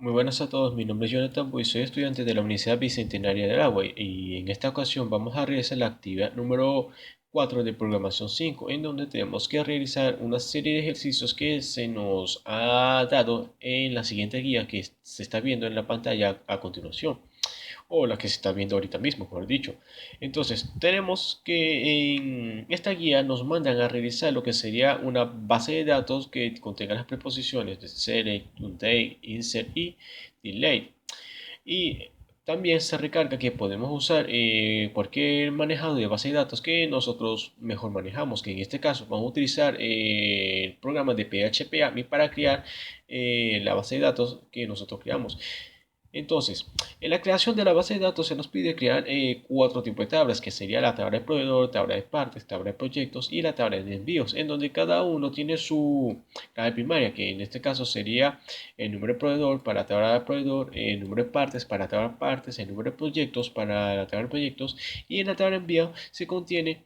Muy buenas a todos, mi nombre es Jonathan y soy estudiante de la Universidad Bicentenaria del Agua y en esta ocasión vamos a realizar la actividad número 4 de programación 5, en donde tenemos que realizar una serie de ejercicios que se nos ha dado en la siguiente guía que se está viendo en la pantalla a continuación, o la que se está viendo ahorita mismo, mejor dicho. Entonces, tenemos que en esta guía nos mandan a realizar lo que sería una base de datos que contenga las preposiciones de select, today, insert y delay. Y también se recarga que podemos usar cualquier manejador de base de datos que nosotros mejor manejamos, que en este caso vamos a utilizar el programa de PHP API para crear la base de datos que nosotros creamos. Entonces, en la creación de la base de datos se nos pide crear cuatro tipos de tablas, que sería la tabla de proveedor, tabla de partes, tabla de proyectos y la tabla de envíos, en donde cada uno tiene su clave primaria, que en este caso sería el número de proveedor para la tabla de proveedor, el número de partes para la tabla de partes, el número de proyectos para la tabla de proyectos, y en la tabla de envío se contiene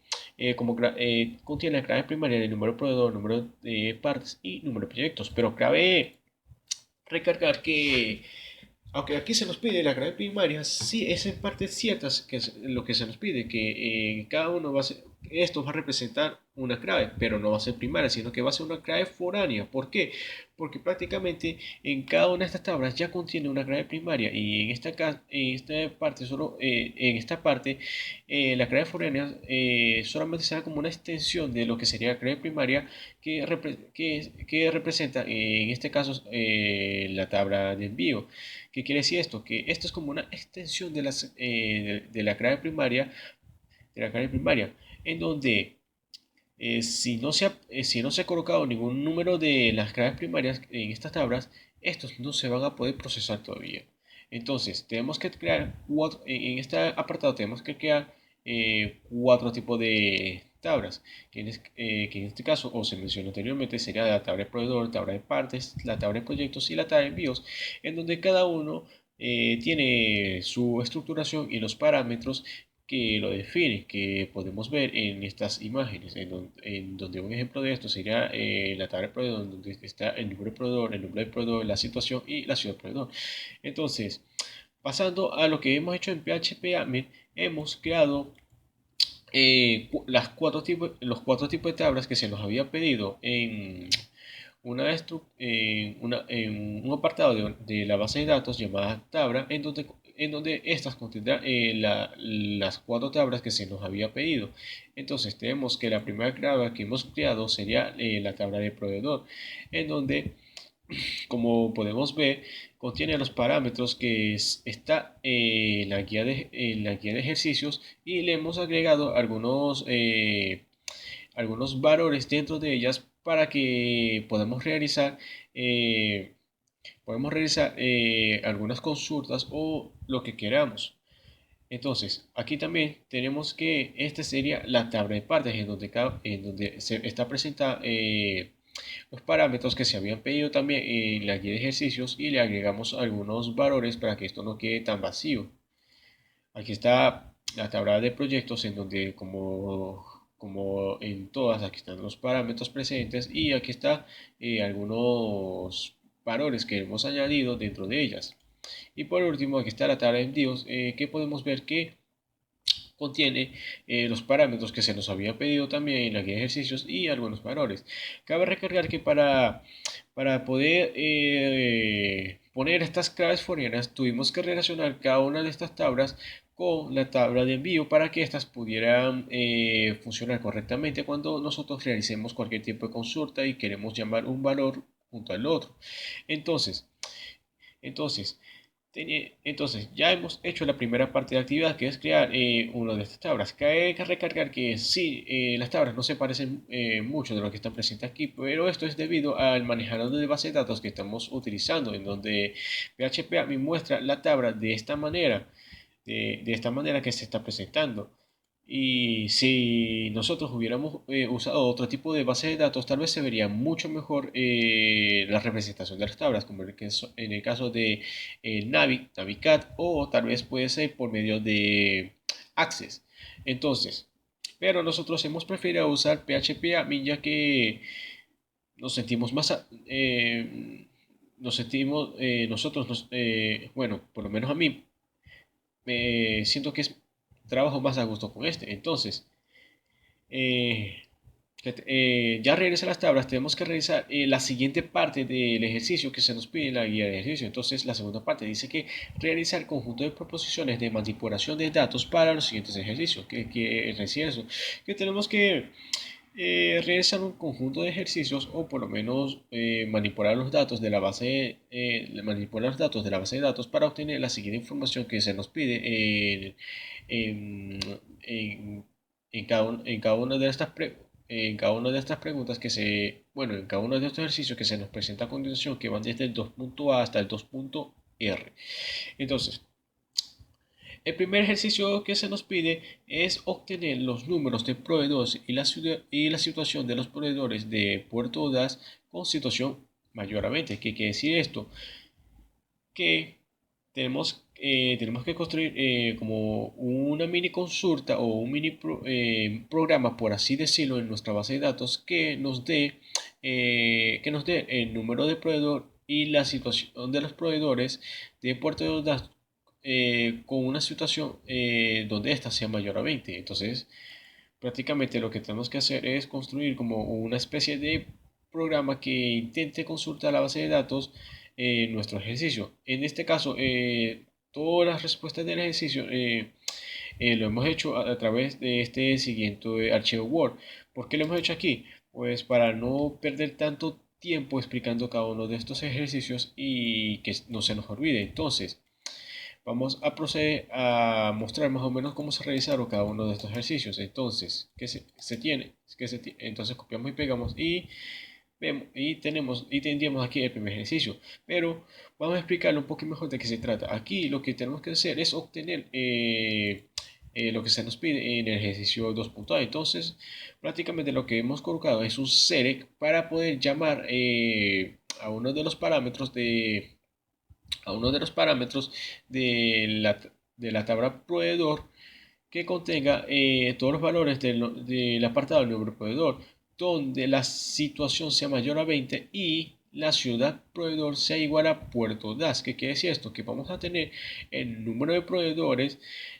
contiene la clave primaria del número de proveedor, número de partes y número de proyectos. Pero cabe recargar que aunque aquí se nos pide la clave primaria, sí es en parte cierta que es lo que se nos pide, que cada uno va a ser, esto va a representar una clave, pero no va a ser primaria, sino que va a ser una clave foránea. ¿Por qué? Porque prácticamente en cada una de estas tablas ya contiene una clave primaria y en esta parte la clave foránea solamente será como una extensión de lo que sería la clave primaria que representa en este caso la tabla de envío. ¿Qué quiere decir esto? Que esto es como una extensión de la clave primaria, en donde si no se ha colocado ningún número de las claves primarias en estas tablas, estos no se van a poder procesar todavía. Entonces, tenemos que crear en este apartado tenemos que crear cuatro tipos de tablas, que en este caso, o se mencionó anteriormente, sería la tabla de proveedor, tabla de partes, la tabla de proyectos y la tabla de envíos, en donde cada uno tiene su estructuración y los parámetros que lo define, que podemos ver en estas imágenes, en donde un ejemplo de esto sería la tabla de proveedor, donde está el número de proveedor, el nombre del proveedor, la situación y la ciudad del proveedor. Entonces, pasando a lo que hemos hecho en PHP Admin, hemos creado los cuatro tipos de tablas que se nos había pedido en un apartado de la base de datos llamada tabla, en donde estas contendrán las cuatro tablas que se nos había pedido. Entonces tenemos que la primera tabla que hemos creado sería la tabla de proveedor, en donde, como podemos ver, contiene los parámetros que está en la guía de ejercicios, y le hemos agregado algunos valores dentro de ellas para que eh, podamos realizar algunas consultas o lo que queramos. Entonces, aquí también tenemos que esta sería la tabla de partes, en donde se está presentada los parámetros que se habían pedido también en la guía de ejercicios, y le agregamos algunos valores para que esto no quede tan vacío. Aquí está la tabla de proyectos, en donde como en todas, aquí están los parámetros presentes, y aquí está algunos valores que hemos añadido dentro de ellas. Y por último, aquí está la tabla de envíos, que podemos ver que contiene los parámetros que se nos había pedido también en la guía de ejercicios y algunos valores. Cabe recargar que para poder poner estas claves foráneas tuvimos que relacionar cada una de estas tablas con la tabla de envío para que éstas pudieran funcionar correctamente cuando nosotros realicemos cualquier tipo de consulta y queremos llamar un valor junto al otro. Entonces, entonces, entonces, ya hemos hecho la primera parte de la actividad, que es crear una de estas tablas. Cabe que recargar que sí, las tablas no se parecen mucho de lo que está presente aquí, pero esto es debido al manejador de base de datos que estamos utilizando, en donde PHP me muestra la tabla de esta manera que se está presentando. Y si nosotros hubiéramos usado otro tipo de base de datos, tal vez se vería mucho mejor la representación de las tablas, como en el caso de Navicat, o tal vez puede ser por medio de Access. Entonces, pero nosotros hemos preferido usar PHP admin, ya que nos sentimos más, nos sentimos, bueno, por lo menos a mí, siento que trabajo más a gusto con este. Entonces, eh, ya regresa a las tablas, tenemos que revisar la siguiente parte del ejercicio que se nos pide en la guía de ejercicio. Entonces, la segunda parte dice que realizar conjunto de proposiciones de manipulación de datos para los siguientes ejercicios. Que recibe eso, que tenemos que realizar un conjunto de ejercicios o por lo menos manipular los datos de la manipular los datos de la base de datos para obtener la siguiente información que se nos pide en, en- en cada una de en cada una de estas preguntas bueno, en cada uno de estos ejercicios que se nos presenta a continuación, que van desde el 2.a hasta el 2.r. Entonces, el primer ejercicio que se nos pide es obtener los números de proveedores y la situación de los proveedores de puerto DAS con situación mayor a 20. ¿Qué quiere decir esto? Que tenemos que construir como una mini consulta o un programa, por así decirlo, en nuestra base de datos que nos dé el número de proveedor y la situación de los proveedores de puerto DAS con una situación donde ésta sea mayor a 20. Entonces, prácticamente lo que tenemos que hacer es construir como una especie de programa que intente consultar la base de datos en nuestro ejercicio. En este caso, todas las respuestas del ejercicio lo hemos hecho a través de este siguiente archivo Word. ¿Por qué lo hemos hecho aquí? Pues para no perder tanto tiempo explicando cada uno de estos ejercicios y que no se nos olvide. Entonces, vamos a proceder a mostrar más o menos cómo se realizaron cada uno de estos ejercicios. Entonces, ¿qué se tiene? Entonces copiamos y pegamos y vemos y tendríamos aquí el primer ejercicio. Pero vamos a explicarle un poco mejor de qué se trata. Aquí lo que tenemos que hacer es obtener lo que se nos pide en el ejercicio 2.a. Entonces, prácticamente lo que hemos colocado es un select para poder llamar a uno de los parámetros de la tabla proveedor que contenga todos los valores del apartado del nombre proveedor, donde la situación sea mayor a 20 y la ciudad proveedor sea igual a puerto DAS. ¿Qué quiere decir esto? Que vamos a tener el número de proveedores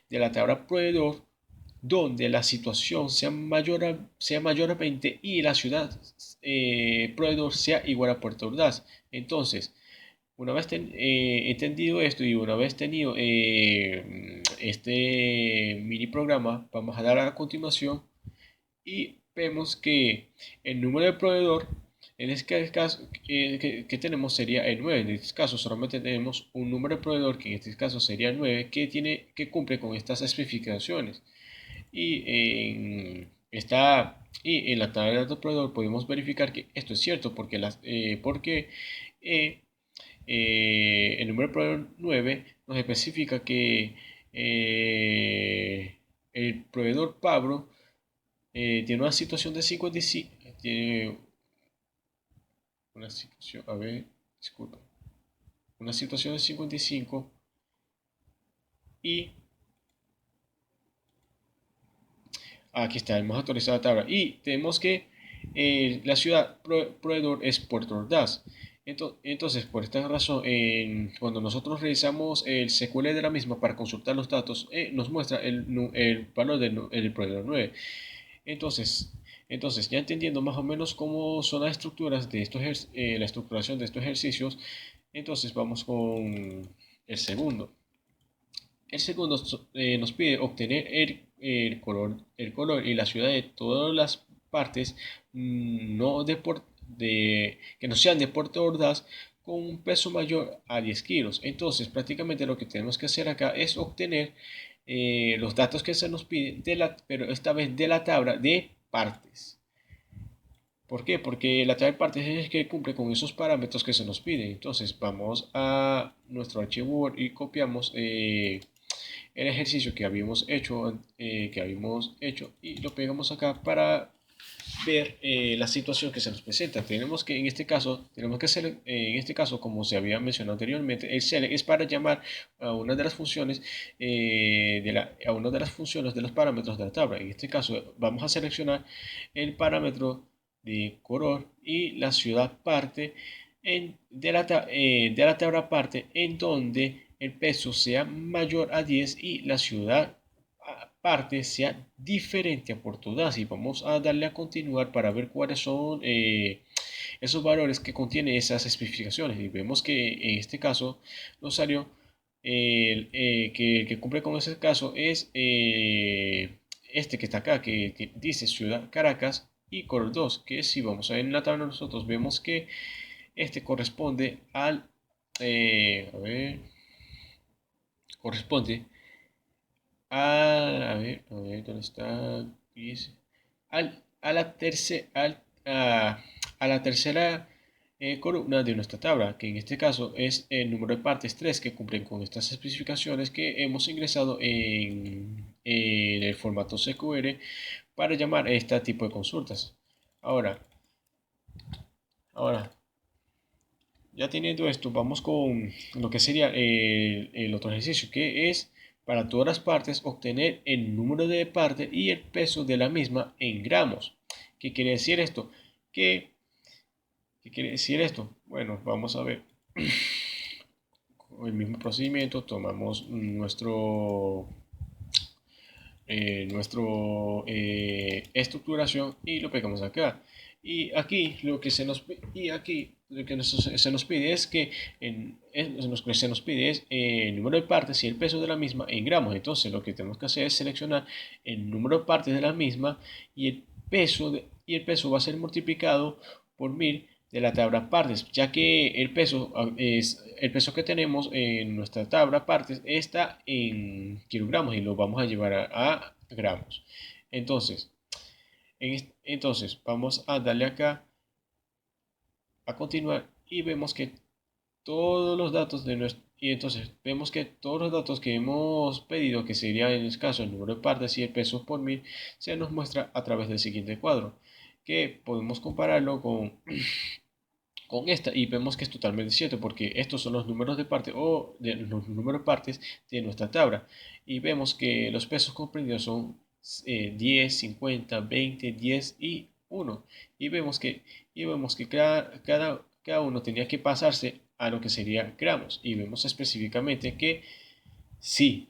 de la tabla proveedor donde la situación sea mayor a 20 y la ciudad proveedor sea igual a puerto DAS. Entonces, una vez entendido esto y una vez tenido este mini programa, vamos a dar a continuación y vemos que el número de proveedor en este caso que tenemos sería el 9. En este caso solamente tenemos un número de proveedor que en este caso sería el 9 que cumple con estas especificaciones. Y en la tabla de datos proveedor podemos verificar que esto es cierto porque eh, el número de proveedor 9 nos especifica que el proveedor Pablo tiene una situación de 55, tiene una situación, a ver, disculpa, una situación de 55 y aquí está, hemos actualizado la tabla y tenemos que la ciudad proveedor es Puerto Ordaz. Entonces, por esta razón, cuando nosotros realizamos el SQL de la misma para consultar los datos, nos muestra el valor del proveedor 9. Entonces, ya entendiendo más o menos cómo son las estructuras de la estructuración de estos ejercicios, entonces vamos con el segundo. El segundo nos pide obtener el color y la ciudad de todas las partes que no sean de Puerto Ordaz con un peso mayor a 10 kilos. Entonces, prácticamente lo que tenemos que hacer acá es obtener los datos que se nos piden, pero esta vez de la tabla de partes. ¿Por qué? Porque la tabla de partes es que cumple con esos parámetros que se nos piden. Entonces, vamos a nuestro archivo Word y copiamos el ejercicio que habíamos hecho y lo pegamos acá para ver la situación que se nos presenta. Tenemos que hacer, en este caso, como se había mencionado anteriormente, el select es para llamar a una de las funciones a una de las funciones de los parámetros de la tabla. En este caso, vamos a seleccionar el parámetro de color y la ciudad parte de la tabla aparte en donde el peso sea mayor a 10 y la ciudad aparte sea diferente a Portugal. Y vamos a darle a continuar para ver cuáles son esos valores que contiene esas especificaciones. Y vemos que en este caso nos salió que el que cumple con ese caso es este que está acá, que dice Ciudad Caracas y color 2, que si vamos a ver en la tabla nosotros vemos que este corresponde al, a ver, corresponde a ver, ¿dónde está? Dice, a la a la tercera columna de nuestra tabla, que en este caso es el número de partes 3 que cumplen con estas especificaciones que hemos ingresado en el formato CQR para llamar a este tipo de consultas. Ahora, ahora, ya teniendo esto, vamos con lo que sería el otro ejercicio, que es para todas las partes obtener el número de parte y el peso de la misma en gramos. ¿Qué quiere decir esto? ¿Qué, qué quiere decir esto? Bueno, vamos a ver. Con el mismo procedimiento, tomamos nuestro estructuración y lo pegamos acá. Y aquí lo que se nos, y aquí lo que se nos pide es que se nos pide es el número de partes y el peso de la misma en gramos. Entonces lo que tenemos que hacer es seleccionar el número de partes de la misma y y el peso va a ser multiplicado por 1000 de la tabla partes, ya que el peso que tenemos en nuestra tabla partes está en kilogramos y lo vamos a llevar a gramos. Entonces, entonces vamos a darle acá a continuar y vemos que todos los datos de nuestro y entonces vemos que todos los datos que hemos pedido, que sería en este caso el número de partes y el peso por 1000, se nos muestra a través del siguiente cuadro, que podemos compararlo con esta y vemos que es totalmente cierto porque estos son los números de parte o de los números de partes de nuestra tabla y vemos que los pesos comprendidos son 10, 50, 20, 10 y 1 y vemos que cada uno tenía que pasarse a lo que sería gramos y vemos específicamente que sí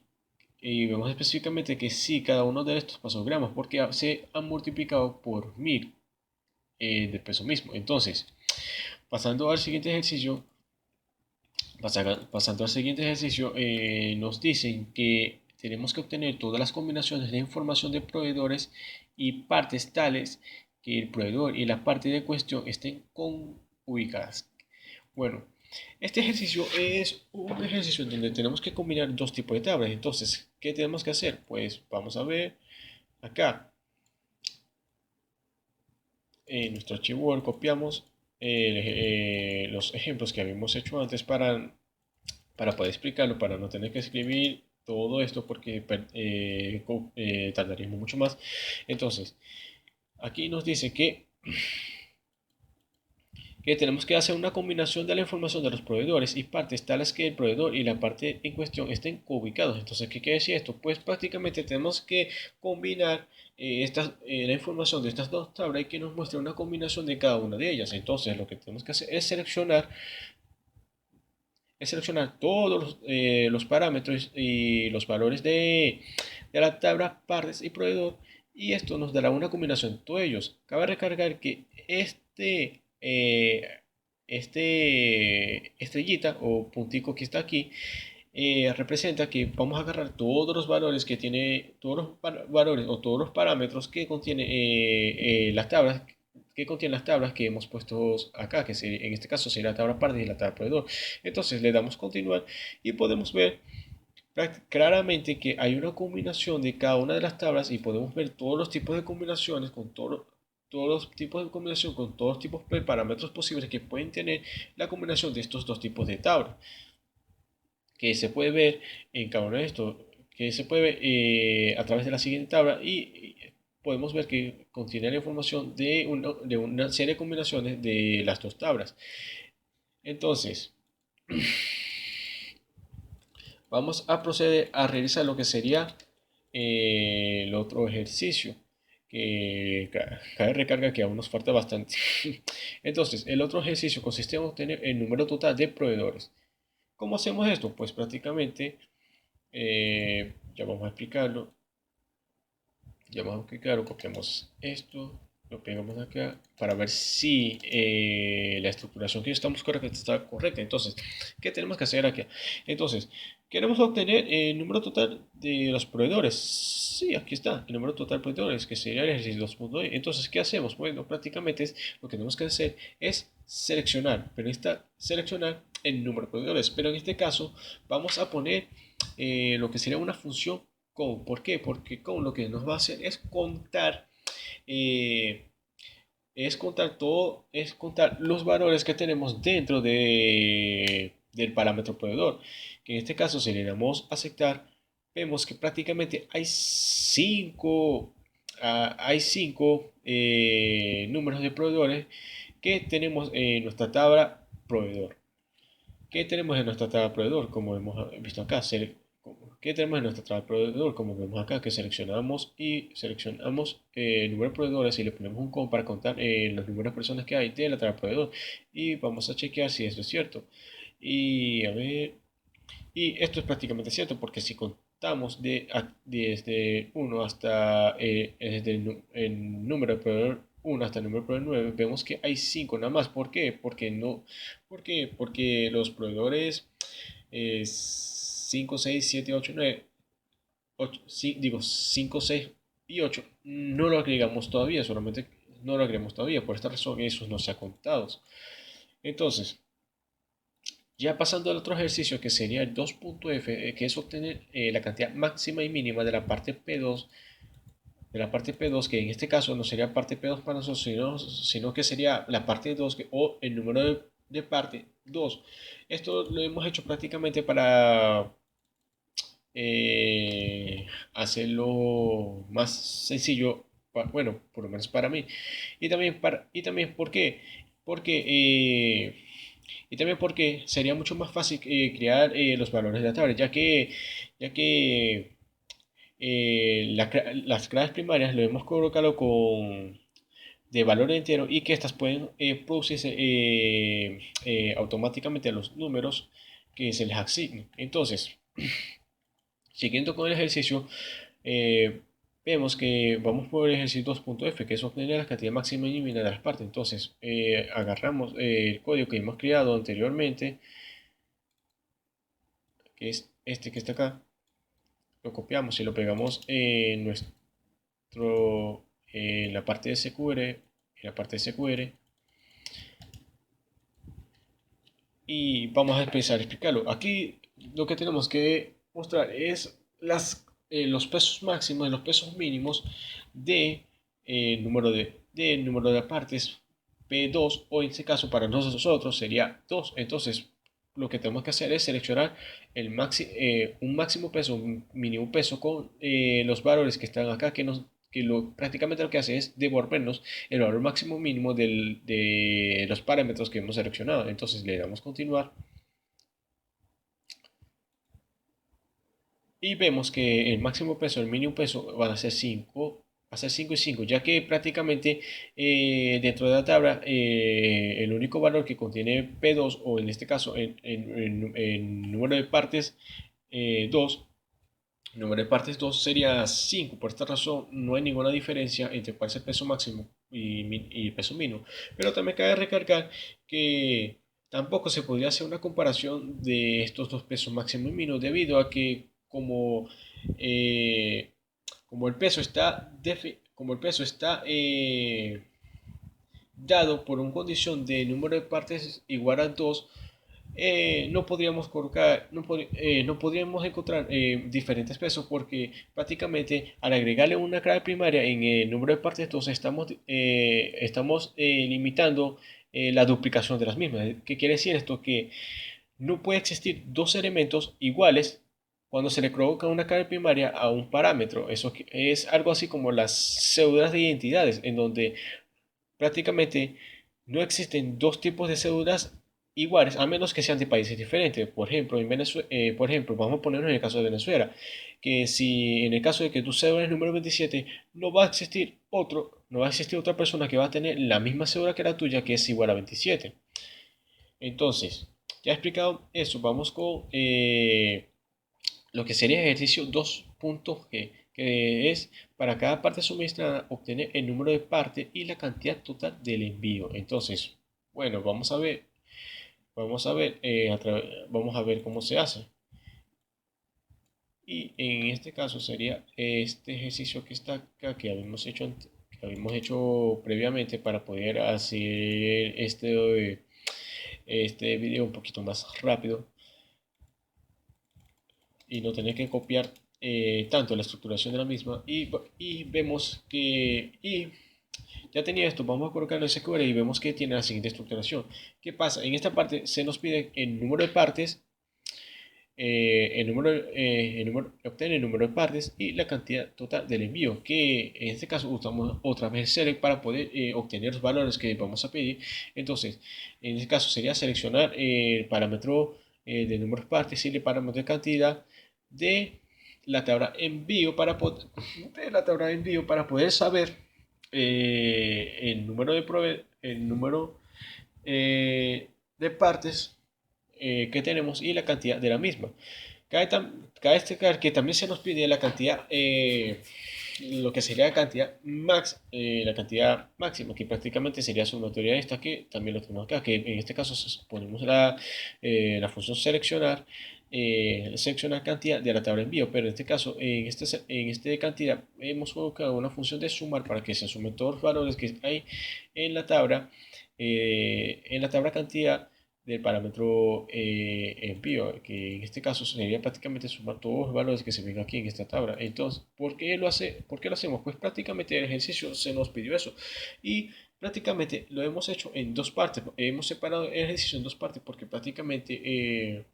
cada uno de estos pasó gramos porque se han multiplicado por 1000 de peso mismo. Entonces, pasando al siguiente ejercicio, pasando al siguiente ejercicio, nos dicen que tenemos que obtener todas las combinaciones de información de proveedores y partes tales que el proveedor y la parte de cuestión estén ubicadas. Bueno, este ejercicio es un ejercicio en donde tenemos que combinar dos tipos de tablas. Entonces, ¿qué tenemos que hacer? Pues vamos a ver acá en nuestro archivo Word, copiamos los ejemplos que habíamos hecho antes para poder explicarlo, para no tener que escribir todo esto porque tardaríamos mucho más. Entonces, aquí nos dice que tenemos que hacer una combinación de la información de los proveedores y partes tales que el proveedor y la parte en cuestión estén ubicados. Entonces, ¿qué quiere decir esto? Pues prácticamente tenemos que combinar la información de estas dos tablas y que nos muestre una combinación de cada una de ellas. Entonces, lo que tenemos que hacer es seleccionar todos los parámetros y los valores de la tabla partes y proveedor y esto nos dará una combinación de todos ellos. Cabe recargar que este estrellita o puntico que está aquí representa que vamos a agarrar todos los valores que tiene, todos los valores o todos los parámetros que contiene las tablas que hemos puesto acá, que en este caso sería la tabla partes y la tabla proveedor. Entonces le damos continuar y podemos ver claramente que hay una combinación de cada una de las tablas y podemos ver todos los tipos de combinaciones con todos los tipos de combinación con todos los tipos de parámetros posibles que pueden tener la combinación de estos dos tipos de tablas que se puede ver en cada uno de estos, que se puede ver a través de la siguiente tabla y podemos ver que contiene la información de una serie de combinaciones de las dos tablas. Entonces, vamos a proceder a realizar lo que sería el otro ejercicio, cabe recarga que aún nos falta bastante. Entonces, el otro ejercicio consiste en obtener el número total de proveedores. ¿Cómo hacemos esto? Pues prácticamente, ya vamos a explicarlo. Ya vamos a explicarlo, copiamos esto, lo pegamos acá para ver si la estructuración que estamos correcta está correcta. Entonces, ¿qué tenemos que hacer aquí? Entonces, queremos obtener el número total de los proveedores. Sí, aquí está, el número total de proveedores, que sería el ejercicio 2.2. Entonces, ¿qué hacemos? Bueno, prácticamente lo que tenemos que hacer es seleccionar, pero está seleccionar el número de proveedores. Pero en este caso, vamos a poner lo que sería una función con. ¿Por qué? Porque con lo que nos va a hacer eh, es contar los valores que tenemos dentro del parámetro proveedor, que en este caso si le damos aceptar, vemos que prácticamente hay cinco números de proveedores que tenemos en nuestra tabla proveedor. ¿Qué tenemos en nuestra tabla proveedor? Como hemos visto acá, ¿qué tenemos en nuestra tabla proveedor? Como vemos acá, que seleccionamos el número de proveedores y le ponemos un com para contar los números de personas que hay de la tabla proveedor. Y vamos a chequear si esto es cierto. Y a ver, y esto es prácticamente cierto, porque si contamos desde 1 hasta desde el número de proveedor 1 hasta el número de proveedor 9, vemos que hay 5 nada más. ¿Por qué? ¿Por qué? Porque los proveedores 5, 6, 7, 8, 9, 8, digo 5, 6 y 8 no lo agregamos todavía, solamente no lo agregamos todavía. Por esta razón, esos no se han contado. Entonces, ya pasando al otro ejercicio que sería el 2.f, que es obtener la cantidad máxima y mínima de la parte P2, que en este caso no sería parte P2 para nosotros, sino que sería la parte 2 o el número de parte 2. Esto lo hemos hecho prácticamente para hacerlo más sencillo, bueno, por lo menos para mí. Y también ¿por qué? Porque sería mucho más fácil crear los valores de la tabla, ya que las claves primarias lo hemos colocado de valor entero y que estas pueden producirse automáticamente a los números que se les asignen. Entonces, siguiendo con el ejercicio, eh, vemos que vamos por el ejercicio 2.f, que es obtener la cantidad máxima y mínima de las partes. Entonces, agarramos el código que hemos creado anteriormente, que es este que está acá, lo copiamos y lo pegamos en la parte de SQR, y vamos a empezar a explicarlo. Aquí lo que tenemos que mostrar es los pesos máximos y los pesos mínimos de número de partes P2, o en este caso para nosotros sería 2. Entonces, lo que tenemos que hacer es seleccionar un máximo peso, un mínimo peso con los valores que están acá, prácticamente lo que hace es devolvernos el valor máximo mínimo de los parámetros que hemos seleccionado. Entonces le damos continuar y vemos que el máximo peso, el mínimo peso van a ser 5, va a ser 5 y 5, ya que prácticamente dentro de la tabla el único valor que contiene P2, o en este caso en número de partes 2, número de partes 2 sería 5. Por esta razón no hay ninguna diferencia entre cuál es el peso máximo y el peso mínimo. Pero también cabe recargar que tampoco se podría hacer una comparación de estos dos pesos máximo y mínimo, debido a que eh, como el peso está dado por una condición de número de partes igual a 2, no podríamos encontrar diferentes pesos, porque prácticamente al agregarle una clave primaria en el número de partes, entonces estamos limitando la duplicación de las mismas. ¿Qué quiere decir esto? Que no puede existir dos elementos iguales cuando se le coloca una clave primaria a un parámetro. Eso es algo así como las cédulas de identidades, en donde prácticamente no existen dos tipos de cédulas iguales, a menos que sean de países diferentes. Por ejemplo, vamos a ponernos en el caso de Venezuela, que si en el caso de que tu cédula es número 27, no va a existir no va a existir otra persona que va a tener la misma cédula que la tuya, que es igual a 27. Entonces, ya he explicado eso, vamos con lo que sería ejercicio 2.g, que es para cada parte suministrada obtener el número de partes y la cantidad total del envío. Entonces, bueno, vamos a ver cómo se hace. Y en este caso sería este ejercicio que está acá, que habíamos hecho previamente para poder hacer este video un poquito más rápido y no tener que copiar tanto la estructuración de la misma. Y vemos que ya tenía esto, vamos a colocarlo en SQL y vemos que tiene la siguiente estructuración. ¿Qué pasa? En esta parte se nos pide el número de partes, obtener el número de partes y la cantidad total del envío, que en este caso usamos otra vez select para poder obtener los valores que vamos a pedir. Entonces, en este caso sería seleccionar el parámetro de número de partes y el parámetro de cantidad de la tabla envío para poder saber el número de partes que tenemos y la cantidad de la misma. Cabe destacar que también se nos pide la cantidad, lo que sería la cantidad máxima, que prácticamente sería sumatoria de esta, que también lo tenemos acá, que en este caso ponemos la función seleccionar cantidad de la tabla envío, pero en este caso, en este cantidad, hemos colocado una función de sumar para que se sumen todos los valores que hay en la tabla cantidad del parámetro envío, que en este caso sería prácticamente sumar todos los valores que se ven aquí en esta tabla. Entonces, ¿por qué lo hacemos? Pues prácticamente el ejercicio se nos pidió eso y prácticamente lo hemos hecho en dos partes. Hemos separado el ejercicio en dos partes porque prácticamente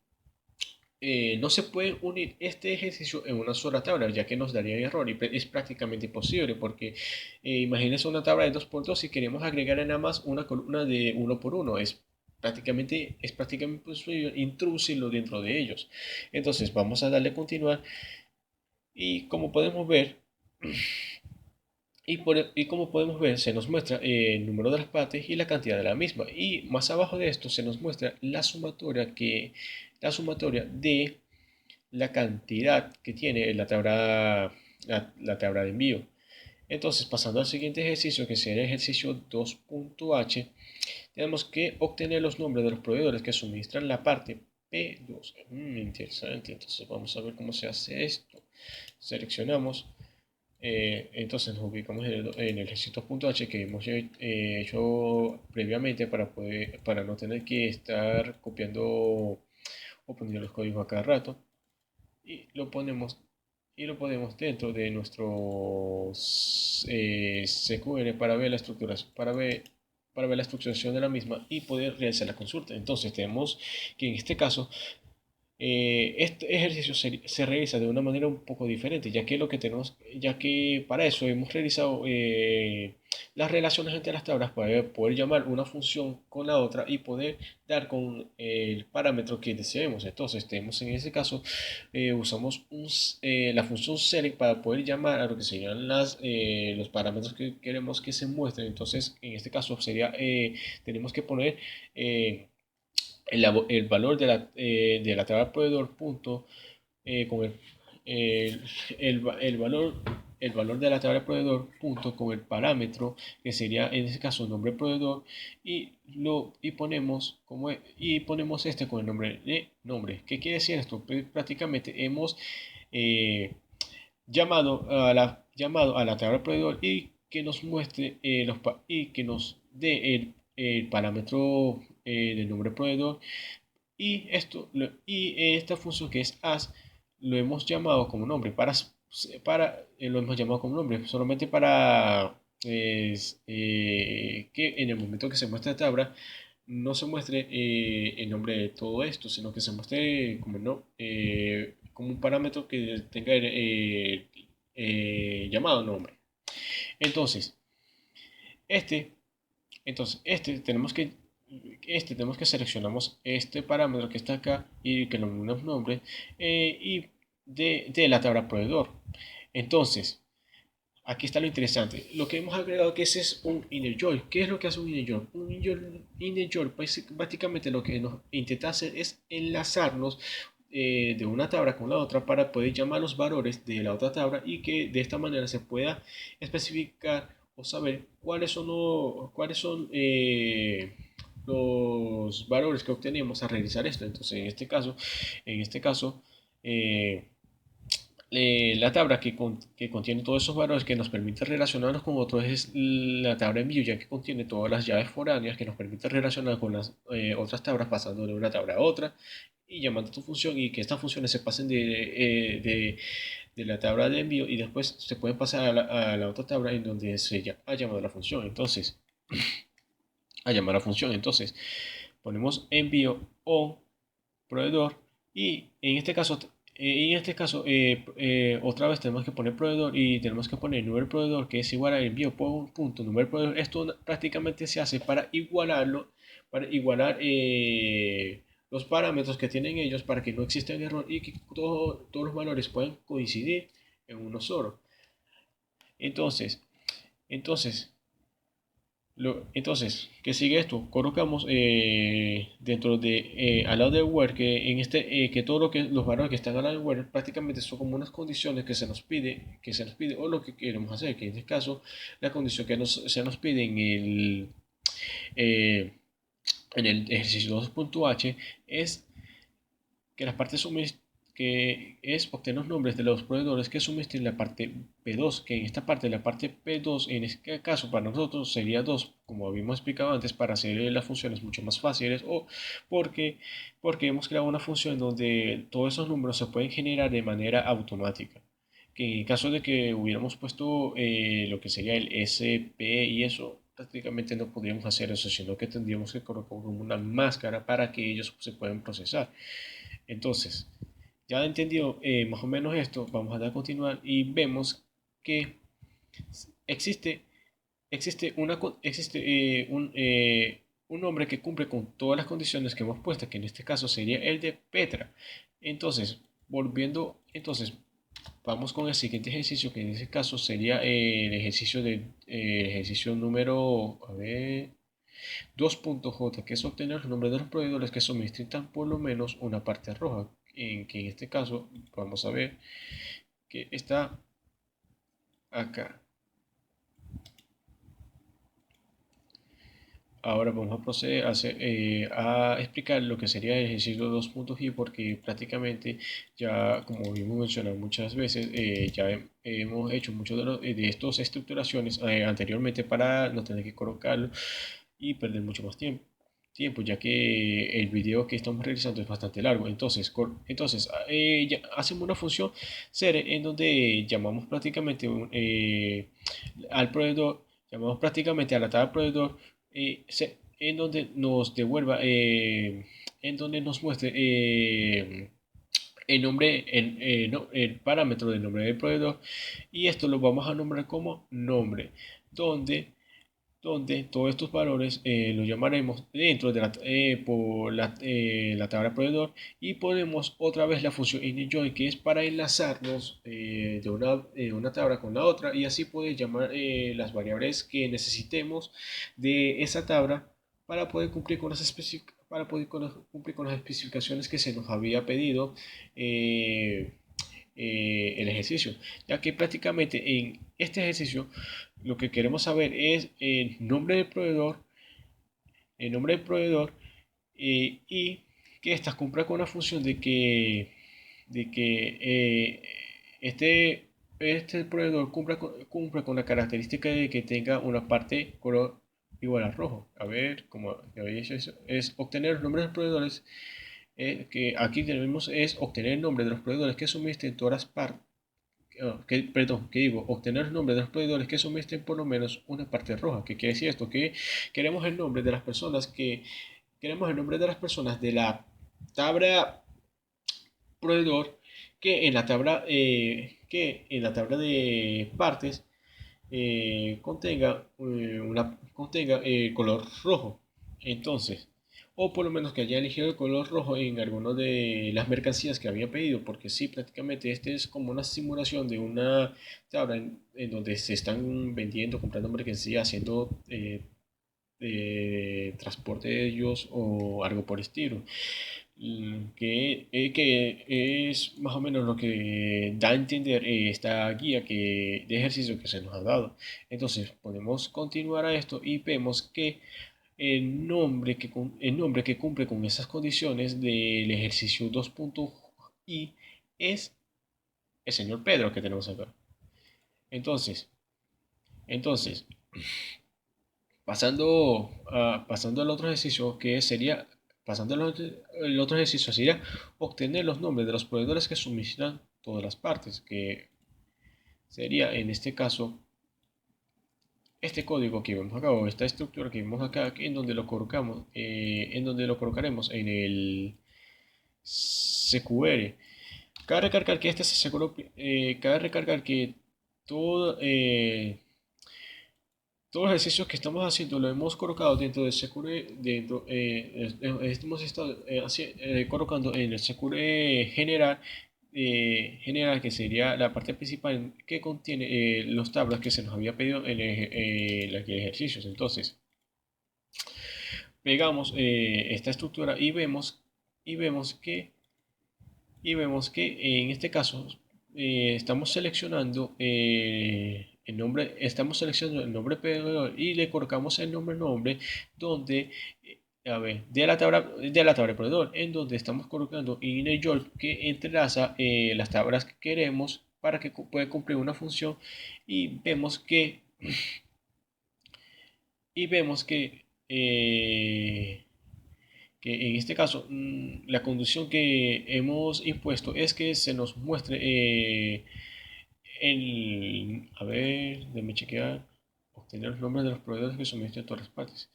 no se puede unir este ejercicio en una sola tabla, ya que nos daría error y es prácticamente imposible porque imagínense una tabla de 2x2 y queremos agregar nada más una columna de 1x1. Es prácticamente imposible introducirlo dentro de ellos. Entonces vamos a darle a continuar y como podemos ver, y como podemos ver, se nos muestra el número de las partes y la cantidad de la misma. Y más abajo de esto se nos muestra la sumatoria de la cantidad que tiene la tabla de envío. Entonces, pasando al siguiente ejercicio, que será el ejercicio 2.h, tenemos que obtener los nombres de los proveedores que suministran la parte P2. Interesante, entonces vamos a ver cómo se hace esto. Seleccionamos, entonces nos ubicamos en el ejercicio 2.h que hemos hecho previamente para no tener que estar copiando o poniendo los códigos a cada rato y lo ponemos dentro de nuestro SQL para ver la para ver la estructuración de la misma y poder realizar la consulta. Entonces tenemos que en este caso este ejercicio se realiza de una manera un poco diferente, ya que para eso hemos realizado las relaciones entre las tablas para poder llamar una función con la otra y poder dar con el parámetro que deseemos. Entonces, tenemos en este caso, usamos la función select para poder llamar a lo que serían los parámetros que queremos que se muestren. Entonces, en este caso tenemos que poner el valor de la tabla proveedor punto con el, el valor de la tabla proveedor punto con el parámetro que sería en este caso nombre proveedor y ponemos este con el nombre de nombre. ¿Qué quiere decir esto? Pues prácticamente hemos eh, llamado a la tabla proveedor y que nos muestre y que nos dé el parámetro del nombre proveedor y esta función que es as lo hemos llamado como nombre lo hemos llamado como nombre solamente para que en el momento que se muestre la tabla no se muestre el nombre de todo esto, sino que se muestre como, no, como un parámetro que tenga llamado nombre. Entonces, este, tenemos que seleccionamos este parámetro que está acá y que lo damos nombre y de la tabla proveedor. Entonces, aquí está lo interesante. Lo que hemos agregado que ese es un inner join. ¿Qué es lo que hace un inner join? Un inner join básicamente lo que nos intenta hacer es enlazarnos de una tabla con la otra para poder llamar los valores de la otra tabla y que de esta manera se pueda especificar o saber cuáles son los valores que obtenemos al realizar esto. Entonces, en este caso, eh, la tabla que contiene todos esos valores que nos permite relacionarnos con otros es la tabla en view, ya que contiene todas las llaves foráneas que nos permite relacionar con las otras tablas pasando de una tabla a otra y llamando a tu función y que estas funciones se pasen de la tabla de envío y después se pueden pasar a la otra tabla en donde ha llamado la función. Entonces, a llamar a la función. Entonces, ponemos envío on proveedor y en este caso otra vez tenemos que poner proveedor y tenemos que poner número proveedor que es igual a envío punto número proveedor. Esto prácticamente se hace para igualar los parámetros que tienen ellos para que no exista un error y que todos los valores puedan coincidir en uno solo. Entonces, entonces, ¿qué sigue esto? Colocamos dentro al lado de where que todo los valores que están al lado de where prácticamente son como unas condiciones que se nos pide o lo que queremos hacer, que en este caso la condición que se nos pide eh, en el ejercicio 2.h es que las partes que es obtener los nombres de los proveedores que suministran en la parte P2, que en esta parte, la parte P2, en este caso para nosotros sería 2, como habíamos explicado antes, para hacer las funciones mucho más fáciles, o porque, porque hemos creado una función donde todos esos números se pueden generar de manera automática. Que en caso de que hubiéramos puesto lo que sería el SP y eso, prácticamente no podríamos hacer eso, sino que tendríamos que colocar como una máscara para que ellos se puedan procesar. Entonces, ya entendido más o menos esto, vamos a dar a continuar y vemos que existe, un nombre que cumple con todas las condiciones que hemos puesto, que en este caso sería el de Petra. Entonces, vamos con el siguiente ejercicio, que en este caso sería el ejercicio número, a ver, 2.j, que es obtener los nombres de los proveedores que suministran por lo menos una parte roja, que en este caso vamos a ver que está acá. Ahora vamos a proceder a explicar lo que sería el ejercicio 2.g porque prácticamente ya, como hemos mencionado muchas veces, ya hemos hecho muchos de estas estructuraciones anteriormente para no tener que colocarlo y perder mucho más tiempo, ya que el video que estamos realizando es bastante largo. Entonces ya hacemos una función ser en donde llamamos prácticamente al proveedor, llamamos prácticamente a la tabla proveedor en donde nos devuelva, en donde nos muestre el nombre, no, el parámetro del nombre del proveedor y esto lo vamos a nombrar como nombre, donde todos estos valores los llamaremos dentro de la tabla proveedor y ponemos otra vez la función initJoin que es para enlazarnos de una tabla con la otra y así poder llamar las variables que necesitemos de esa tabla para poder cumplir con las especificaciones que se nos había pedido el ejercicio, ya que prácticamente en este ejercicio lo que queremos saber es el nombre del proveedor y que ésta cumpla con la función de que este proveedor cumpla con la característica de que tenga una parte color igual a rojo. A ver, como ya habéis hecho, es obtener los nombres de los proveedores que aquí tenemos es obtener el nombre de los proveedores que suministren todas las partes, obtener el nombre de los proveedores que suministren por lo menos una parte roja. ¿Qué quiere decir esto? Que queremos el nombre de las personas de la tabla proveedor que en la tabla de partes contenga color rojo. Entonces, o por lo menos que haya elegido el color rojo en alguna de las mercancías que había pedido, porque sí, prácticamente este es como una simulación de una tabla en donde se están vendiendo, comprando mercancía, haciendo transporte de ellos o algo por estilo. Que es más o menos lo que da a entender esta guía de ejercicio que se nos ha dado. Entonces podemos continuar a esto y vemos que el nombre que cumple con esas condiciones del ejercicio 2.i es el señor Pedro que tenemos acá. Entonces, entonces, pasando al otro ejercicio, que sería, pasando al el otro ejercicio sería obtener los nombres de los proveedores que suministran todas las partes, que sería en este caso este código que vemos acá o esta estructura que vemos acá, en donde lo colocamos, en donde lo colocaremos en el CQR. Cabe recargar que este se aseguró, cabe recargar que todo, todos los ejercicios que estamos haciendo lo hemos colocado dentro del Secure, hemos estado colocando en el Secure general, que sería la parte principal que contiene los tablas que se nos había pedido en los ejercicios. Entonces, pegamos esta estructura y vemos que en este caso estamos seleccionando estamos seleccionando el nombre proveedor y le colocamos el nombre donde, a ver, de la tabla de proveedor, en donde estamos colocando INEJOL que entrelaza las tablas que queremos para que pueda cumplir una función y vemos que en este caso la condición que hemos impuesto es que se nos muestre a ver, déjame chequear, obtener los nombres de los proveedores que suministran todas las partes.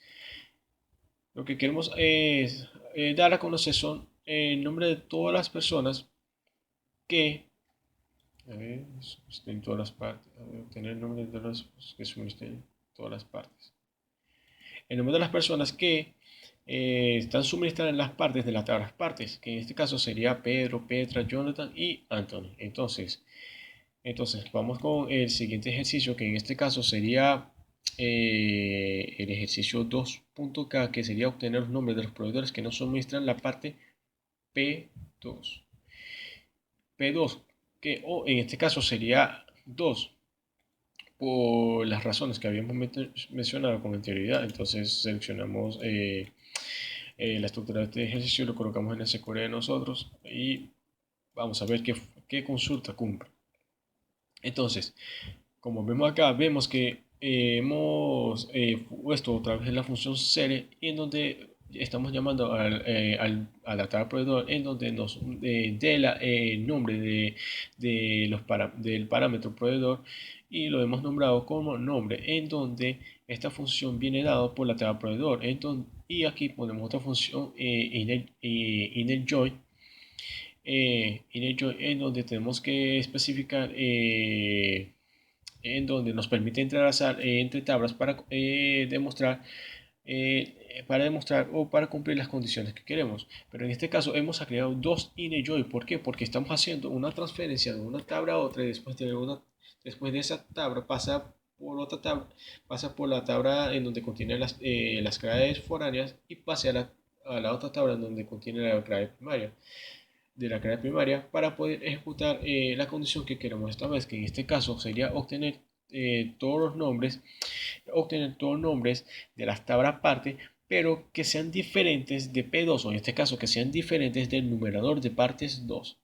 Lo que queremos es dar a conocer son el nombre de todas las personas que, a ver, en todas las partes, a ver, obtener el nombre de los que suministran todas las partes. El nombre de las personas que están suministradas en las partes de las tablas partes, que en este caso sería Pedro, Petra, Jonathan y Anthony. Entonces vamos con el siguiente ejercicio, que en este caso sería el ejercicio 2.k, que sería obtener los nombres de los proveedores que no suministran la parte P2. P2, que o en este caso sería 2, por las razones que habíamos mencionado con anterioridad. Entonces seleccionamos la estructura de este ejercicio, lo colocamos en el SQL de nosotros y vamos a ver qué consulta cumple. Entonces, como vemos acá, vemos que hemos puesto otra vez la función serie y en donde estamos llamando a la tabla proveedor en donde nos dé el nombre del parámetro proveedor y lo hemos nombrado como nombre, en donde esta función viene dado por la tabla proveedor. Y aquí ponemos otra función inner join, en donde tenemos que especificar en donde nos permite entrelazar entre tablas para demostrar o para cumplir las condiciones que queremos. Pero en este caso hemos creado dos InnerJoin. ¿Por qué? Porque estamos haciendo una transferencia de una tabla a otra y después de esa tabla pasa por otra tabla, pasa por la tabla en donde contiene las claves foráneas y pase a la otra tabla en donde contiene la clave primaria de la clave primaria para poder ejecutar la condición que queremos esta vez, que en este caso sería obtener todos los nombres de las tablas parte, pero que sean diferentes de P2, o en este caso que sean diferentes del numerador de partes 2.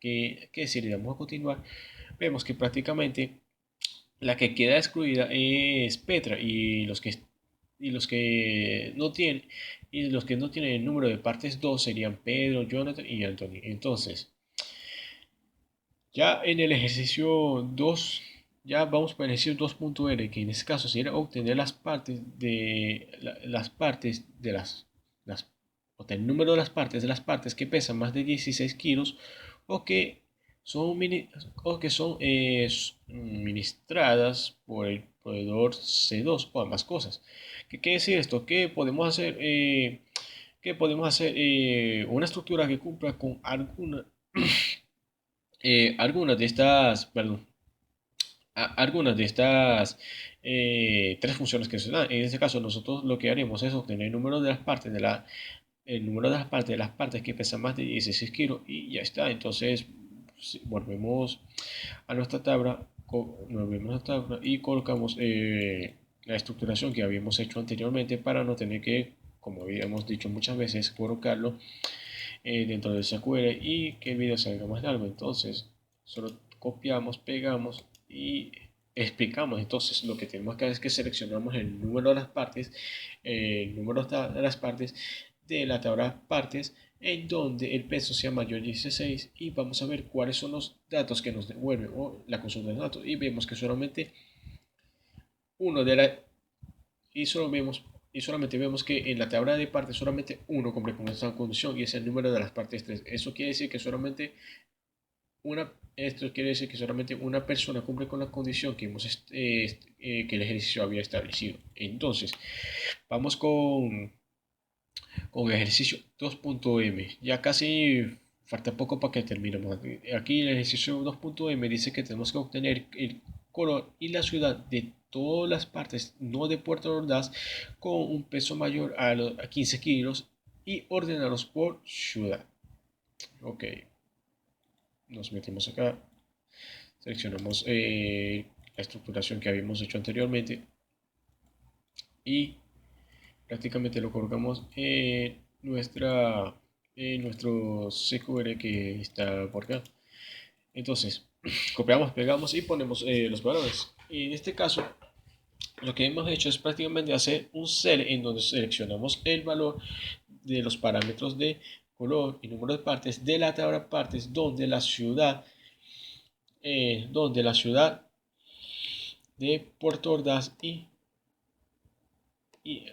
Que si le damos a continuar, vemos que prácticamente la que queda excluida es Petra y los que no tienen el número de partes 2 serían Pedro, Jonathan y Anthony. Entonces, ya en el ejercicio 2, ya vamos para el ejercicio 2.r, que en este caso sería obtener las partes las obtener el número de las partes que pesan más de 16 kilos o que son ministradas por el proveedor C2 o ambas cosas. ¿Qué quiere decir esto? Que podemos hacer que podemos hacer una estructura que cumpla con algunas de estas, perdón, algunas de estas tres funciones que se dan. En este caso, nosotros lo que haremos es obtener el número de las partes el número de las partes que pesan más de 16 kilos y ya está. Entonces, si volvemos a nuestra tabla, volvemos a la tabla y colocamos la estructuración que habíamos hecho anteriormente para no tener que, como habíamos dicho muchas veces, colocarlo dentro del SQL y que el video salga más largo. Entonces, solo copiamos, pegamos y explicamos. Entonces, lo que tenemos que hacer es que seleccionamos el número de las partes, el número de las partes de la tabla partes en donde el peso sea mayor a 16 y vamos a ver cuáles son los datos que nos devuelve o la consulta de datos y vemos que solamente uno de la y solo vemos y solamente vemos que en la tabla de partes solamente uno cumple con esta condición y es el número de las partes 3. Eso quiere decir que solamente esto quiere decir que solamente una persona cumple con la condición que que el ejercicio había establecido. Entonces, vamos con ejercicio 2.m. Ya casi falta poco para que terminemos. Aquí el ejercicio 2.m dice que tenemos que obtener el color y la ciudad de todas las partes no de Puerto Ordaz con un peso mayor a 15 kilos y ordenarlos por ciudad. Ok, nos metemos acá, seleccionamos la estructuración que habíamos hecho anteriormente y prácticamente lo colocamos en nuestro SQL que está por acá. Entonces, copiamos, pegamos y ponemos los valores. Y en este caso, lo que hemos hecho es prácticamente hacer un cell en donde seleccionamos el valor de los parámetros de color y número de partes de la tabla partes donde la ciudad de Puerto Ordaz y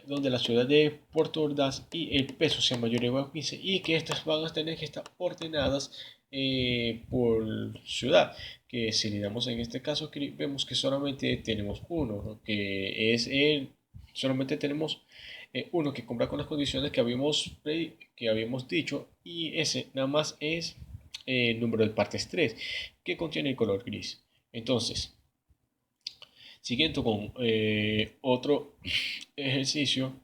donde la ciudad de Puerto Ordaz y el peso sea mayor o igual a 15 y que estas van a tener que estar ordenadas por ciudad, que si le damos en este caso vemos que solamente tenemos uno, ¿no? Que es solamente tenemos uno que cumpla con las condiciones que habíamos dicho y ese nada más es el número de partes 3 que contiene el color gris. Entonces, siguiendo con otro ejercicio,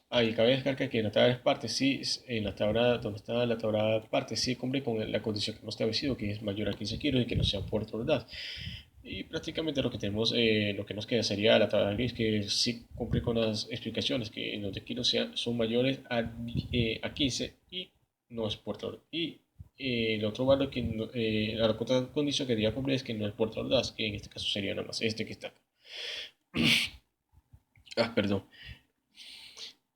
ahí cabe destacar que en la tabla de partes sí, en la tabla donde está la tabla de partes sí cumple con la condición que hemos establecido, que es mayor a 15 kilos y que no sea por edad. Y prácticamente lo que tenemos, lo que nos queda sería la tabla gris, que sí cumple con las explicaciones, que en los de kilos son mayores a 15 y no es por y el otro valor que la otra condición que debería cumplir es que no es por que en este caso sería nada más este que está acá. Perdón.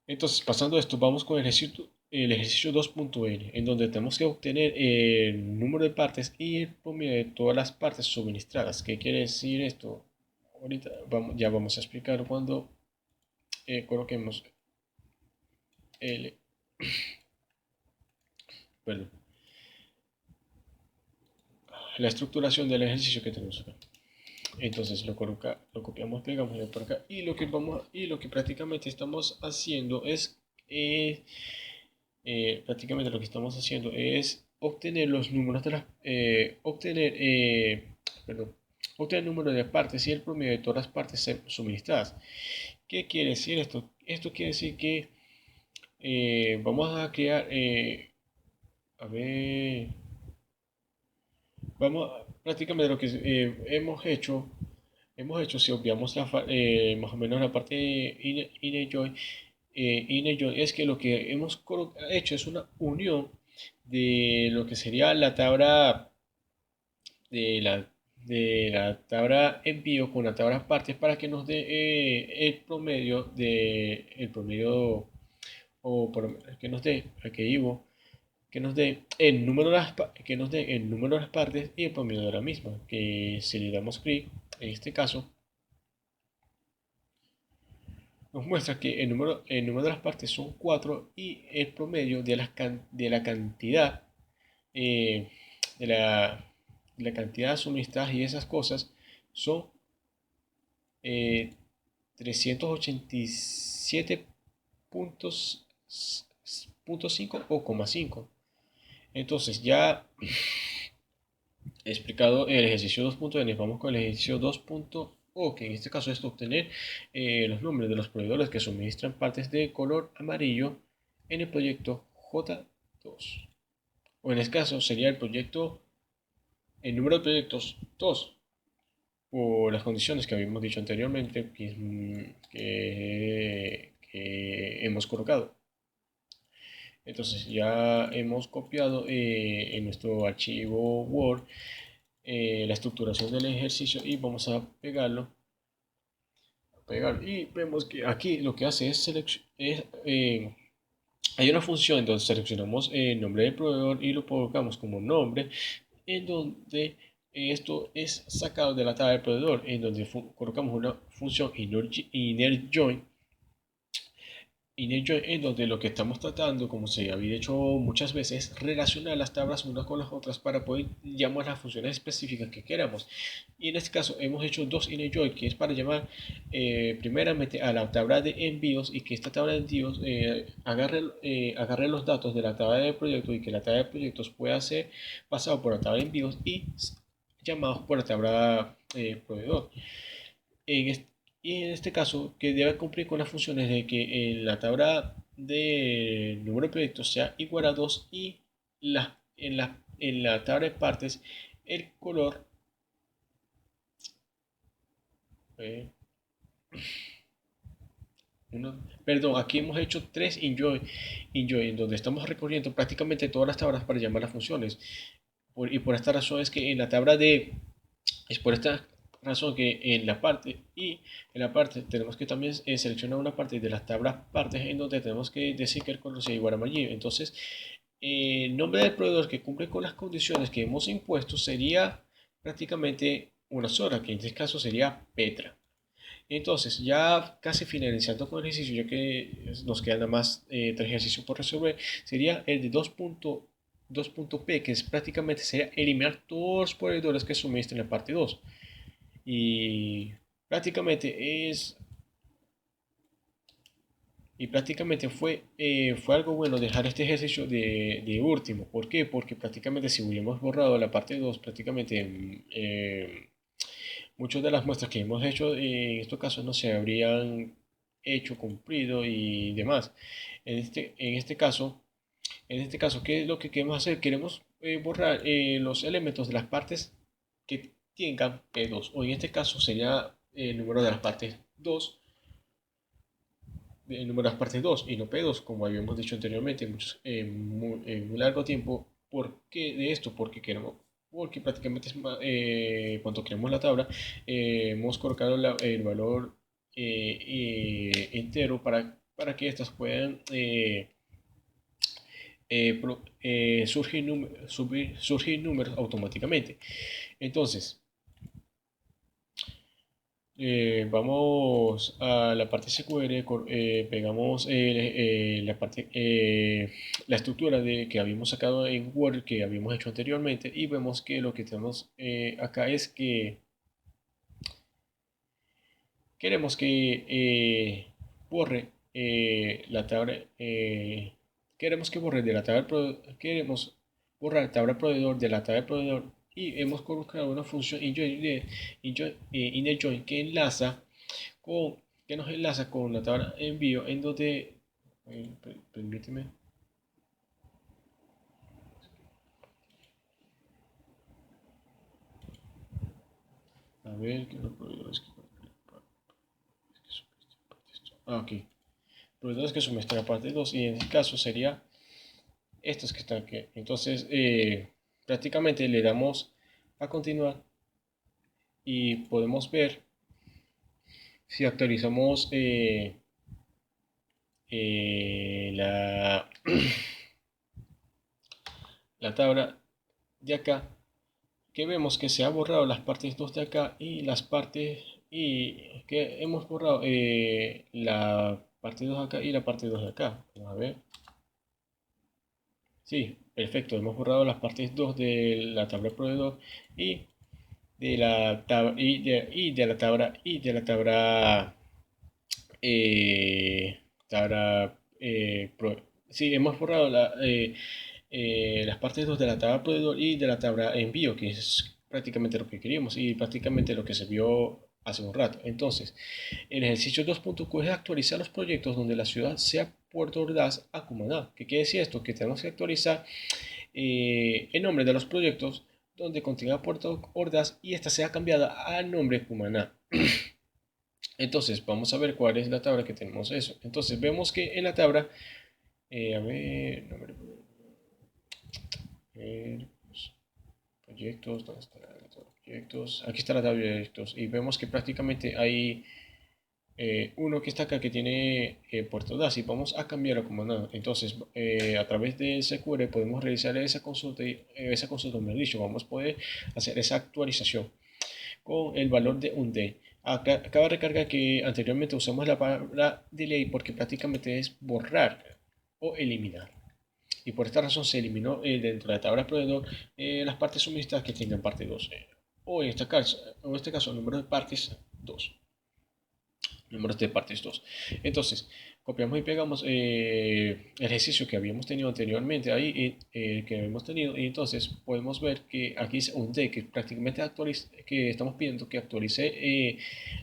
Entonces, pasando a esto, vamos con el ejercicio 2.n, en donde tenemos que obtener el número de partes y el promedio de todas las partes suministradas. ¿Qué quiere decir esto? Ahorita ya vamos a explicar cuando coloquemos el, perdón, la estructuración del ejercicio que tenemos acá. Entonces lo copiamos, pegamos por acá y lo que prácticamente estamos haciendo es prácticamente lo que estamos haciendo es obtener los números de las perdón, obtener el número de partes y el promedio de todas las partes suministradas. ¿Qué quiere decir esto? Esto quiere decir que vamos a crear a ver, prácticamente lo que hemos hecho si obviamos más o menos la parte de InnerJoy, InnerJoy es que lo que hemos hecho es una unión de lo que sería la tabla de la tabla envío con la tabla partes para que nos dé el promedio o que nos dé, aquí Ivo, que nos dé el número que nos dé el número de las partes y el promedio de la misma, que si le damos clic en este caso nos muestra que el número de las partes son 4 y el promedio de la cantidad eh, de la cantidad suministradas y esas cosas son 387 punto 5 o coma 5. Entonces ya he explicado el ejercicio 2.n, vamos con el ejercicio 2.o, que en este caso es obtener los nombres de los proveedores que suministran partes de color amarillo en el proyecto J2. O en este caso sería el número de proyectos 2, por las condiciones que habíamos dicho anteriormente que hemos colocado. Entonces ya hemos copiado en nuestro archivo Word la estructuración del ejercicio y vamos a pegarlo. Y vemos que aquí lo que hace es hay una función donde seleccionamos el nombre del proveedor y lo colocamos como nombre, en donde esto es sacado de la tabla del proveedor, en donde colocamos una función inner join, en donde lo que estamos tratando, como se había hecho muchas veces, es relacionar las tablas unas con las otras para poder llamar las funciones específicas que queramos. Y en este caso hemos hecho dos inner join, que es para llamar primeramente a la tabla de envíos y que esta tabla de envíos agarre los datos de la tabla de proyectos y que la tabla de proyectos pueda ser pasado por la tabla de envíos y llamados por la tabla proveedor. En este, y en este caso, que debe cumplir con las funciones de que en la tabla de número de proyectos sea igual a 2 y en la tabla de partes el color, eh, perdón, aquí hemos hecho tres enjoy, en donde estamos recorriendo prácticamente todas las tablas para llamar las funciones. Y por esta razón es que en la tabla de Es por esta razón que en la parte tenemos que también seleccionar una parte de las tablas partes en donde tenemos que decir que el color sea igual a amarillo. Entonces, el nombre del proveedor que cumple con las condiciones que hemos impuesto sería prácticamente una sola, que en este caso sería Petra. Entonces, ya casi finalizando con el ejercicio, ya que nos quedan nada más tres ejercicios por resolver, sería el de 2.p, que es prácticamente sería eliminar todos los proveedores que suministran la parte 2. Y prácticamente es fue algo bueno dejar este ejercicio de último. ¿Por qué? Porque prácticamente si hubiéramos borrado la parte 2 prácticamente muchas de las muestras que hemos hecho en estos casos no se habrían hecho, cumplido y demás. En este caso, ¿qué es lo que queremos hacer? Queremos borrar los elementos de las partes que tengan P2, o en este caso sería el número de las partes 2, el número de las partes 2 y no P2, como habíamos dicho anteriormente en un largo tiempo. ¿Por qué de esto? Porque prácticamente cuando creamos la tabla, hemos colocado el valor entero para que estas puedan surgir números automáticamente. Entonces, vamos a la parte SQL, pegamos la estructura que habíamos sacado en Word, que habíamos hecho anteriormente, y vemos que lo que tenemos acá es que queremos que borre la tabla, queremos que borre de la tabla, queremos borrar la tabla proveedor de la tabla proveedor y hemos colocado una función inner join que nos enlaza con la tabla envío en donde, permíteme, a ver, que los proveedores ok, proveedores que suministran la parte 2 y en este caso sería estos que están aquí. Entonces, prácticamente le damos a continuar y podemos ver si actualizamos la, la tabla de acá, que vemos que se ha borrado las partes 2 de acá y las partes y que hemos borrado la parte 2 de acá y la parte 2 de acá. Vamos a ver. Sí, perfecto. Hemos borrado las partes 2 de la tabla proveedor y de la tabla tabla Sí, hemos borrado las partes 2 de la tabla proveedor y de la tabla envío, que es prácticamente lo que queríamos y prácticamente lo que se vio hace un rato. Entonces, el ejercicio 2.q es actualizar los proyectos donde la ciudad sea Puerto Ordaz a Cumaná. ¿Qué quiere decir esto? Que tenemos que actualizar el nombre de los proyectos donde contenga Puerto Ordaz y esta sea cambiada al nombre Cumaná. Entonces, vamos a ver cuál es la tabla que tenemos eso. Entonces, vemos que en la tabla, a ver, nombre, pues, proyectos, ¿dónde está la tabla de proyectos? Aquí está la tabla de proyectos y vemos que prácticamente hay uno que está acá que tiene Puerto DAS y vamos a cambiarlo como nada. Entonces, a través de SQL podemos realizar esa consulta, mejor dicho, vamos a poder hacer esa actualización con el valor de un day. Acá, acaba de recargar que anteriormente usamos la palabra delay porque prácticamente es borrar o eliminar. Y por esta razón se eliminó dentro de la tabla proveedor las partes suministradas que tengan parte 2. O en este caso, el número de partes 2 números de partes 2. Entonces, copiamos y pegamos el ejercicio que habíamos tenido anteriormente ahí, que hemos tenido, y entonces podemos ver que aquí es un D que prácticamente actualiza, que estamos pidiendo que actualice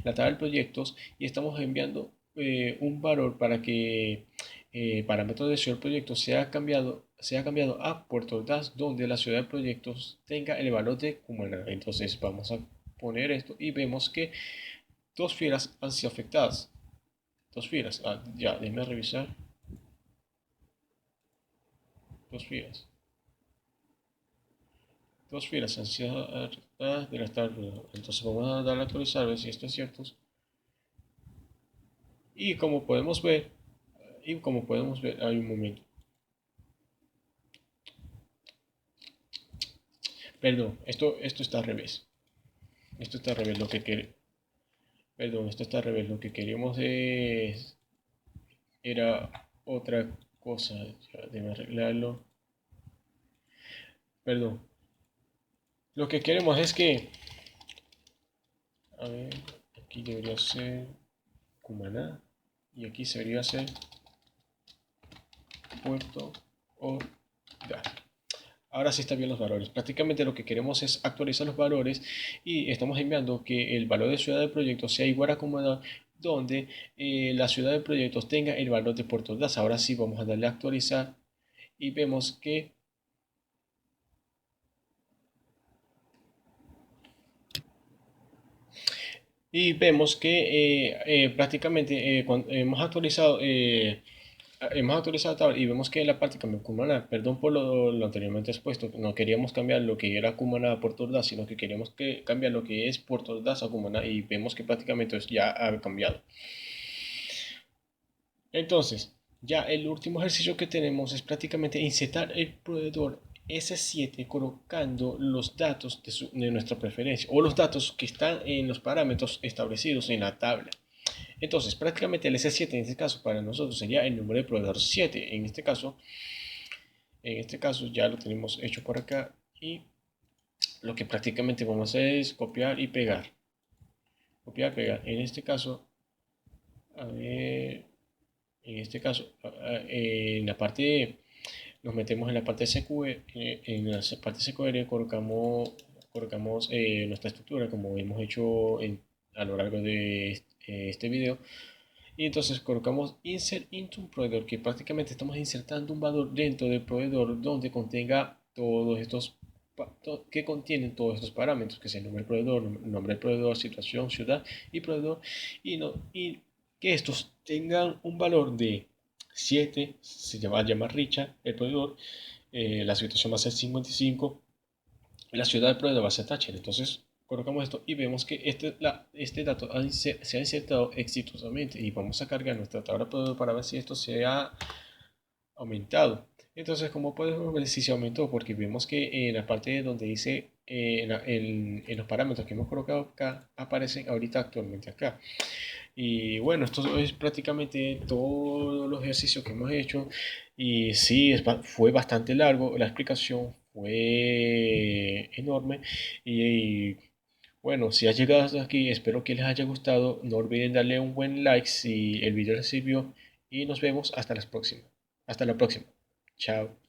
la tabla de proyectos y estamos enviando un valor para que parámetro de ciudad del proyecto sea cambiado a Puerto Ordaz, donde la ciudad de proyectos tenga el valor de Cumaná. Entonces vamos a poner esto y vemos que dos filas han sido afectadas. Dos filas. Ya, déjeme revisar. Dos filas. Dos filas han sido afectadas de la tabla. Entonces vamos a darle a actualizar a ver si esto es cierto. Y como podemos ver, hay un momento. Perdón, esto está al revés. Esto está al revés. Perdón, esto está al revés. Lo que queríamos era otra cosa. Ya, déjeme arreglarlo. Perdón. Lo que queremos es que, a ver, aquí debería ser Cumaná y aquí se debería ser Puerto Ordaz. Ahora sí están bien los valores. Prácticamente lo que queremos es actualizar los valores y estamos enviando que el valor de ciudad de proyecto sea igual a Cumaná, donde la ciudad de proyectos tenga el valor de Puerto Ordaz. Ahora sí vamos a darle a actualizar y vemos que prácticamente cuando hemos actualizado tabla y vemos que la parte cambió Cumaná. Perdón por lo anteriormente expuesto, no queríamos cambiar lo que era Cumaná a Puerto Ordaz, sino que queríamos cambiar lo que es Puerto Ordaz a Cumaná y vemos que prácticamente ya ha cambiado. Entonces, ya el último ejercicio que tenemos es prácticamente insertar el proveedor S7 colocando los datos de nuestra preferencia o los datos que están en los parámetros establecidos en la tabla. Entonces, prácticamente el S7 en este caso para nosotros sería el número de proveedor 7. En este caso ya lo tenemos hecho por acá y lo que prácticamente vamos a hacer es copiar y pegar. Copiar, pegar. En este caso, a ver, en la parte, nos metemos en la parte SQL, en la parte SQL colocamos nuestra estructura como hemos hecho a lo largo de este video. Y entonces colocamos insert into un proveedor, que prácticamente estamos insertando un valor dentro del proveedor donde contenga todos estos que contienen todos estos parámetros, que es el nombre del proveedor, nombre del proveedor, situación, ciudad y proveedor, y que estos tengan un valor de 7, se va a llamar Richard, el proveedor, la situación va a ser 55, la ciudad del proveedor va a ser Thatcher. Entonces colocamos esto y vemos que este dato se ha insertado exitosamente y vamos a cargar nuestra tabla proveedor para ver si esto se ha aumentado. Entonces, como podemos ver si se aumentó, porque vemos que en la parte donde dice en los parámetros que hemos colocado acá, aparecen ahorita actualmente acá. Y bueno, esto es prácticamente todos los ejercicios que hemos hecho. Y sí, fue bastante largo, la explicación fue enorme. Y bueno, si has llegado hasta aquí, espero que les haya gustado. No olviden darle un buen like si el video les sirvió. Y nos vemos hasta las próximas. Hasta la próxima. Chao.